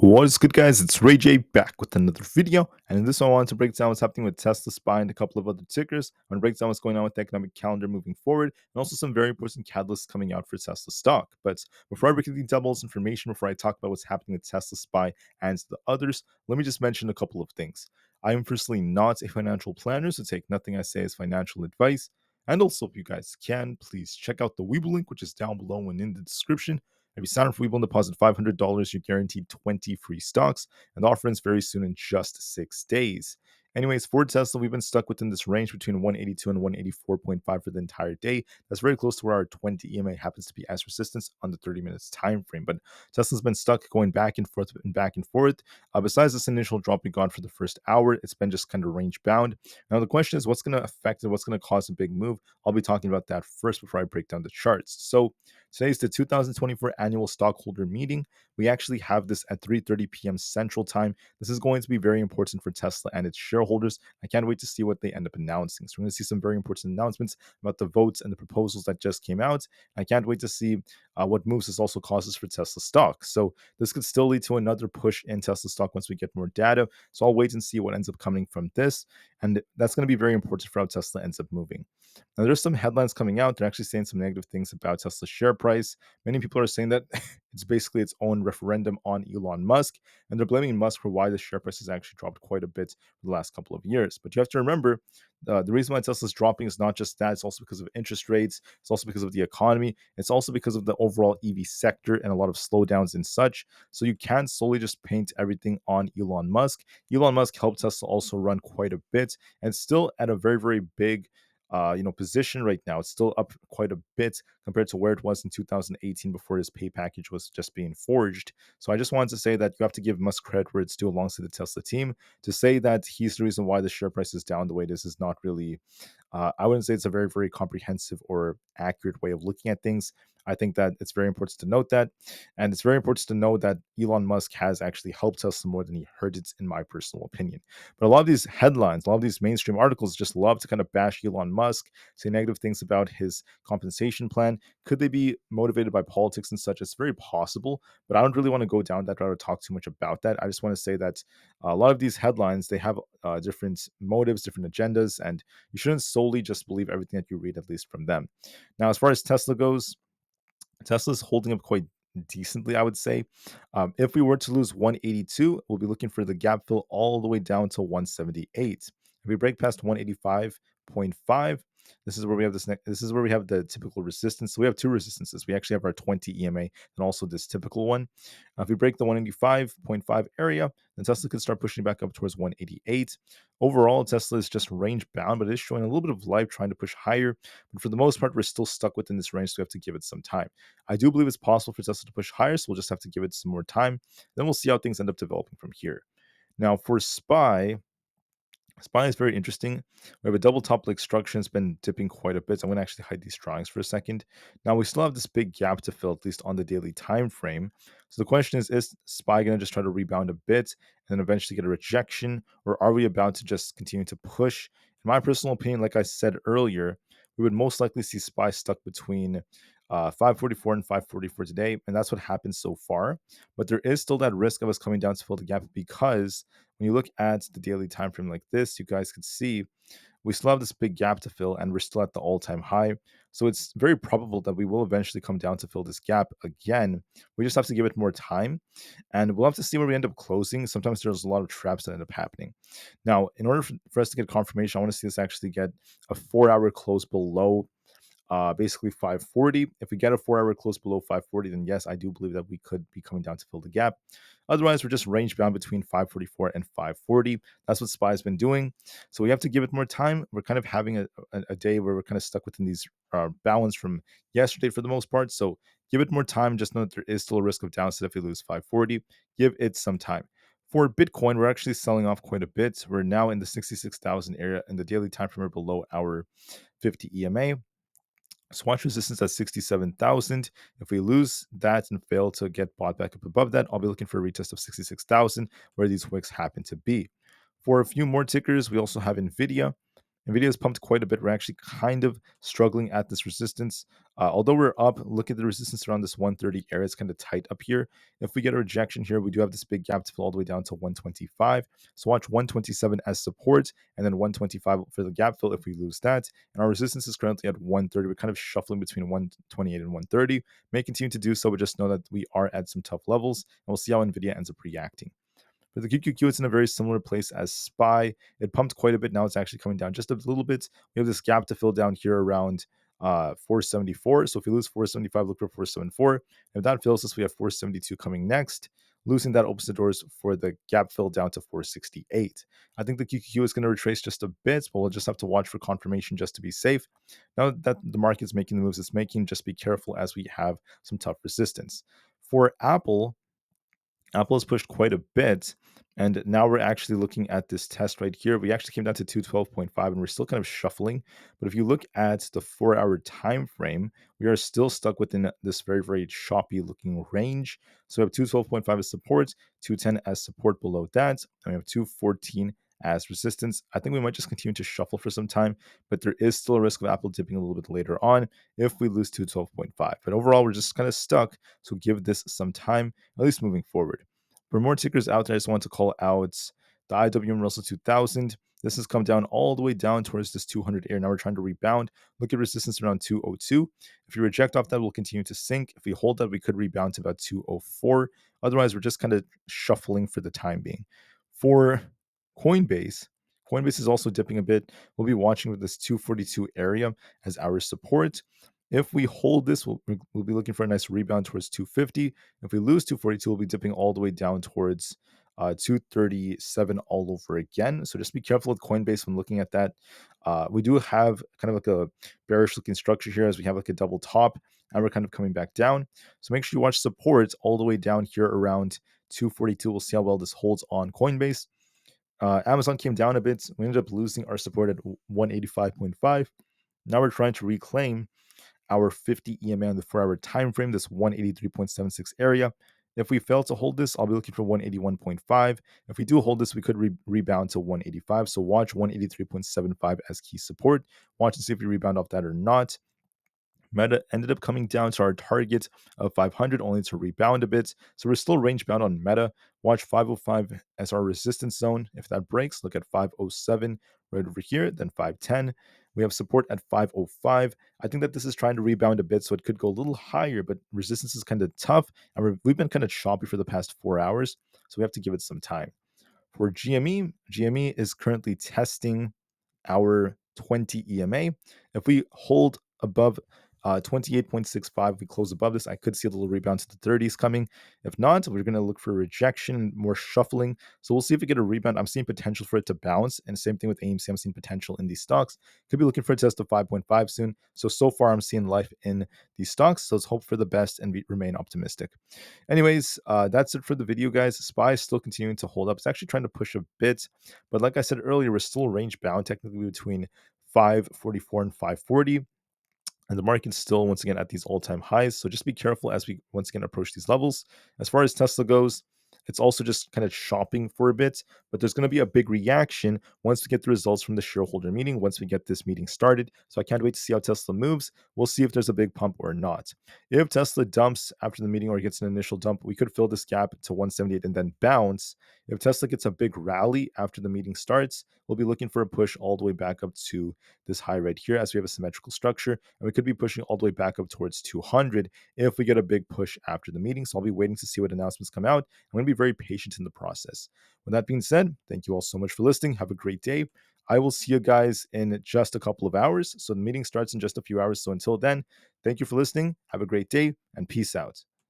What is good, guys? It's Ray J back with another video, and in this one I wanted to break down what's happening with Tesla, SPY, and a couple of other tickers. I'm going to break down what's going on with the economic calendar moving forward, and also some very important catalysts coming out for Tesla stock. But before I break into all this information, before I talk about what's happening with Tesla, SPY, and the others, let me just mention a couple of things. I am personally not a financial planner, so take nothing I say as financial advice. And also, if you guys can, please check out the Weeble link, which is down below and in the description. If you sign up for Weeble and deposit $500, you're guaranteed 20 free stocks, and the offer ends very soon in just 6 days. Anyways, for Tesla, we've been stuck within this range between 182 and 184.5 for the entire day. That's very close to where our 20 EMA happens to be as resistance on the 30 minutes time frame. But Tesla's been stuck going back and forth and back and forth. Besides this initial drop we got for the first hour, it's been just kind of range bound. Now, the question is what's going to affect it? What's going to cause a big move? I'll be talking about that first before I break down the charts. So today's the 2024 annual stockholder meeting. We actually have this at 3:30 p.m. Central Time. This is going to be very important for Tesla and its shareholders. I can't wait to see what they end up announcing. So we're going to see some very important announcements about the votes and the proposals that just came out. I can't wait to see what moves this also causes for Tesla stock. So this could still lead to another push in Tesla stock once we get more data. So I'll wait and see what ends up coming from this. And that's going to be very important for how Tesla ends up moving. Now, there's some headlines coming out. They're actually saying some negative things about Tesla's share price. Many people are saying that it's basically its own referendum on Elon Musk, and they're blaming Musk for why the share price has actually dropped quite a bit for the last couple of years. But you have to remember, the reason why Tesla's dropping is not just that. It's also because of interest rates. It's also because of the economy. It's also because of the overall EV sector and a lot of slowdowns and such. So you can't solely just paint everything on Elon Musk. Elon Musk helped Tesla also run quite a bit, and still at a very, very big position right now. It's still up quite a bit compared to where it was in 2018 before his pay package was just being forged. So I just wanted to say that you have to give Musk credit where it's due alongside the Tesla team. To say that he's the reason why the share price is down the way it is not really, I wouldn't say it's a very, very comprehensive or accurate way of looking at things. I think that it's very important to note that. And it's very important to know that Elon Musk has actually helped Tesla more than he hurt it, in my personal opinion. But a lot of these headlines, a lot of these mainstream articles just love to kind of bash Elon Musk, say negative things about his compensation plan. Could they be motivated by politics and such? It's very possible, but I don't really want to go down that route or talk too much about that. I just want to say that a lot of these headlines, they have different motives, different agendas, and you shouldn't solely just believe everything that you read, at least from them. Now, as far as Tesla goes, Tesla's holding up quite decently, I would say. If we were to lose 182, we'll be looking for the gap fill all the way down to 178. If we break past 185.5, this is where we have this is where we have the typical resistance. So we have two resistances. We actually have our 20 EMA and also this typical one. If we break the 185.5 area, then Tesla could start pushing back up towards 188. Overall, Tesla is just range bound, but it is showing a little bit of life trying to push higher. But for the most part, we're still stuck within this range, so we have to give it some time. I do believe it's possible for Tesla to push higher, so we'll just have to give it some more time. Then we'll see how things end up developing from here. Now, for SPY is very interesting. We have a double top leg structure. It's been dipping quite a bit. So I'm going to actually hide these drawings for a second. Now we still have this big gap to fill, at least on the daily time frame. So the question is SPY going to just try to rebound a bit and then eventually get a rejection, or are we about to just continue to push? In my personal opinion, like I said earlier, we would most likely see SPY stuck between 544 and 544 today, and that's what happened so far. But there is still that risk of us coming down to fill the gap, because when you look at the daily time frame like this, you guys could see we still have this big gap to fill, and we're still at the all-time high. So it's very probable that we will eventually come down to fill this gap again. We just have to give it more time, and we'll have to see where we end up closing. Sometimes there's a lot of traps that end up happening. Now, in order for us to get confirmation, I want to see this actually get a 4-hour close below basically 540. If we get a 4-hour close below 540, then yes, I do believe that we could be coming down to fill the gap. Otherwise, we're just range bound between 544 and 540. That's what SPY has been doing. So we have to give it more time. We're kind of having a day where we're kind of stuck within these balance from yesterday for the most part. So give it more time. Just know that there is still a risk of downside if we lose 540. Give it some time. For Bitcoin, we're actually selling off quite a bit. We're now in the 66,000 area, and the daily time frame are below our 50 EMA. Swatch resistance at 67,000. If we lose that and fail to get bought back up above that, I'll be looking for a retest of 66,000, where these wicks happen to be. For a few more tickers, we also have Nvda. Nvidia has pumped quite a bit. We're actually kind of struggling at this resistance. Although we're up, look at the resistance around this 130 area. It's kind of tight up here. If we get a rejection here, we do have this big gap to fill all the way down to 125. So watch 127 as support, and then 125 for the gap fill if we lose that. And our resistance is currently at 130. We're kind of shuffling between 128 and 130. May continue to do so, but just know that we are at some tough levels, and we'll see how Nvidia ends up reacting. For the QQQ, it's in a very similar place as SPY. It pumped quite a bit. Now it's actually coming down just a little bit. We have this gap to fill down here around 474. So if we lose 475, look for 474. If that fills us, we have 472 coming next. Losing that opens the doors for the gap fill down to 468. I think the QQQ is going to retrace just a bit, but we'll just have to watch for confirmation just to be safe. Now that the market's making the moves it's making, just be careful as we have some tough resistance. For Apple has pushed quite a bit, and now we're actually looking at this test right here. We actually came down to 212.5, and we're still kind of shuffling. But if you look at the 4-hour time frame, we are still stuck within this very, very choppy looking range. So we have 212.5 as support, 210 as support below that, and we have 214 as resistance. I think we might just continue to shuffle for some time, but there is still a risk of Apple dipping a little bit later on if we lose 212.5. But overall, we're just kind of stuck. So give this some time, at least moving forward. For more tickers out there, I just want to call out the IWM Russell 2000. This has come down all the way down towards this 200 area. Now we're trying to rebound. Look at resistance around 202. If you reject off that, we'll continue to sink. If we hold that, we could rebound to about 204. Otherwise, we're just kind of shuffling for the time being. For Coinbase, Coinbase is also dipping a bit. We'll be watching with this 242 area as our support. If we hold this, we'll be looking for a nice rebound towards 250. If we lose 242, we'll be dipping all the way down towards 237 all over again. So just be careful with Coinbase when looking at that. We do have kind of like a bearish looking structure here as we have like a double top and we're kind of coming back down. So make sure you watch support all the way down here around 242. We'll see how well this holds on Coinbase. Amazon came down a bit. We ended up losing our support at 185.5. Now we're trying to reclaim our 50 EMA on the 4-hour time frame, this 183.76 area. If we fail to hold this, I'll be looking for 181.5. If we do hold this, we could rebound to 185. So watch 183.75 as key support. Watch and see if we rebound off that or not. Meta ended up coming down to our target of 500, only to rebound a bit. So we're still range bound on Meta. Watch 505 as our resistance zone. If that breaks, look at 507 right over here, then 510. We have support at 505. I think that this is trying to rebound a bit, so it could go a little higher, but resistance is kind of tough. And we've been kind of choppy for the past 4 hours, so we have to give it some time. For GME is currently testing our 20 EMA. If we hold above 28.65, we close above this, I could see a little rebound to the 30s coming. If not, we're going to look for rejection, more shuffling. So we'll see if we get a rebound. I'm seeing potential for it to bounce, and same thing with AMC. I'm seeing potential in these stocks. Could be looking for a test of 5.5 soon. So far, I'm seeing life in these stocks. So let's hope for the best and remain optimistic. Anyways, that's it for the video, guys. SPY is still continuing to hold up. It's actually trying to push a bit, but like I said earlier, we're still range bound technically between 544 and 540. And the market's still, once again, at these all-time highs. So just be careful as we, once again, approach these levels. As far as Tesla goes, it's also just kind of shopping for a bit, but there's going to be a big reaction once we get the results from the shareholder meeting, once we get this meeting started. So I can't wait to see how Tesla moves. We'll see if there's a big pump or not. If Tesla dumps after the meeting or gets an initial dump, we could fill this gap to 178 and then bounce. If Tesla gets a big rally after the meeting starts, we'll be looking for a push all the way back up to this high right here as we have a symmetrical structure, and we could be pushing all the way back up towards 200 if we get a big push after the meeting. So I'll be waiting to see what announcements come out. I'm going to be very patient in the process. With that being said, thank you all so much for listening. Have a great day. I will see you guys in just a couple of hours. So the meeting starts in just a few hours. So until then, thank you for listening. Have a great day and peace out.